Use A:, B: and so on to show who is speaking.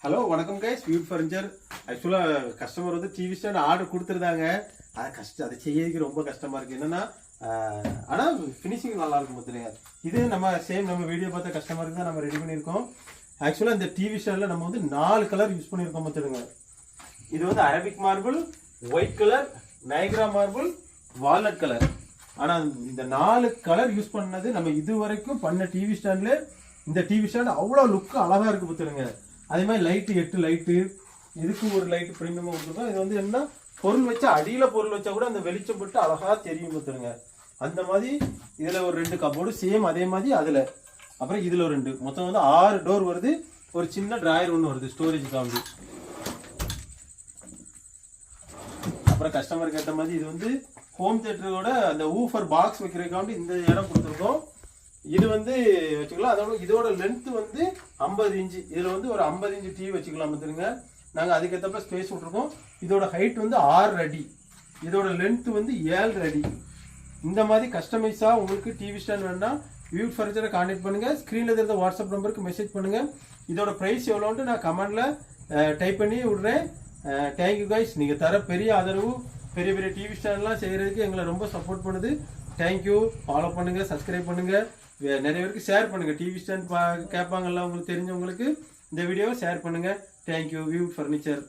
A: Hello வணக்கம் guys, viewed furniture. ஆக்சுவலாக customer வந்து டிவி ஸ்டாண்ட் ஆர்டர் கொடுத்துருந்தாங்க. அதை செய்யறதுக்கு ரொம்ப கஷ்டமாக இருக்குது. என்னென்னா ஆனால் ஃபினிஷிங் நல்லா இருக்கும் பார்த்துருங்க. இது நம்ம வீடியோ பார்த்த கஸ்டமருக்கு தான் நம்ம ரெடி பண்ணியிருக்கோம். ஆக்சுவலாக இந்த டிவி ஸ்டாண்டில் நம்ம வந்து 4 கலர் யூஸ் பண்ணியிருக்கோம் பார்த்துருங்க. இது வந்து Arabic marble, white colour, Niagara marble, walnut colour. ஆனால் இந்த 4 கலர் யூஸ் பண்ணது நம்ம இது வரைக்கும் பண்ண டிவி ஸ்டாண்டில் இந்த டிவி ஸ்டாண்ட் அவ்வளோ லுக்கு அழகாக இருக்குது பார்த்துருங்க. அதே மாதிரி லைட்டு 8 லைட்டு, இதுக்கு ஒரு லைட்டு ப்ரீமியமாக கொடுத்துருக்கோம். இது வந்து என்ன பொருள் வச்சா அடியில் பொருள் வச்சா கூட அந்த வெளிச்சம் போட்டு அழகாக தெரியும் பார்த்துருங்க. அந்த மாதிரி இதில் ஒரு 2 கப்போர்டு சேம் அதே மாதிரி அதில். அப்புறம் இதில் ஒரு 2, மொத்தம் வந்து 6 டோர் வருது. ஒரு சின்ன டிராயர் ஒன்று வருது ஸ்டோரேஜ் காண்டி. அப்புறம் கஸ்டமருக்கு ஏற்ற மாதிரி இது வந்து ஹோம் தியேட்டரோட அந்த ஊஃபர் பாக்ஸ் வைக்கிறதுக்காண்டி இந்த இடம் கொடுத்துருக்கோம். இது வந்து வச்சுக்கலாம். அதோட இதோட லென்த் வந்து 50 இன்ச்சு. இதில் வந்து ஒரு 50 இன்ச்சு டிவி வச்சுக்கலாம் பார்த்துருங்க. நாங்கள் அதுக்கேற்றப்ப ஸ்பேஸ் விட்ருக்கோம். இதோட ஹைட் வந்து 6 அடி, இதோட லென்த் வந்து 7 அடி. இந்த மாதிரி கஸ்டமைஸாக உங்களுக்கு டிவி ஸ்டாண்ட் வேணால் வியூட் ஃபர்னிச்சரை கான்டாக்ட் பண்ணுங்கள். ஸ்க்ரீனில் இருந்த வாட்ஸ்அப் நம்பருக்கு மெசேஜ் பண்ணுங்கள். இதோட ப்ரைஸ் எவ்வளோன்ட்டு நான் கமெண்டில் டைப் பண்ணி விட்றேன். Thank you guys. நீங்கள் தர பெரிய ஆதரவு பெரிய பெரிய டிவி ஸ்டாண்ட்லாம் செய்கிறதுக்கு எங்களை ரொம்ப சப்போர்ட் பண்ணுது. தேங்க்யூ. ஃபாலோ பண்ணுங்கள், சப்ஸ்கிரைப் பண்ணுங்கள், நிறைய பேருக்கு ஷேர் பண்ணுங்கள். டிவி ஸ்டாண்ட் கேட்பாங்கல்ல உங்களுக்கு தெரிஞ்சவங்களுக்கு இந்த வீடியோவை ஷேர் பண்ணுங்கள். தேங்க்யூ. Viewed furniture.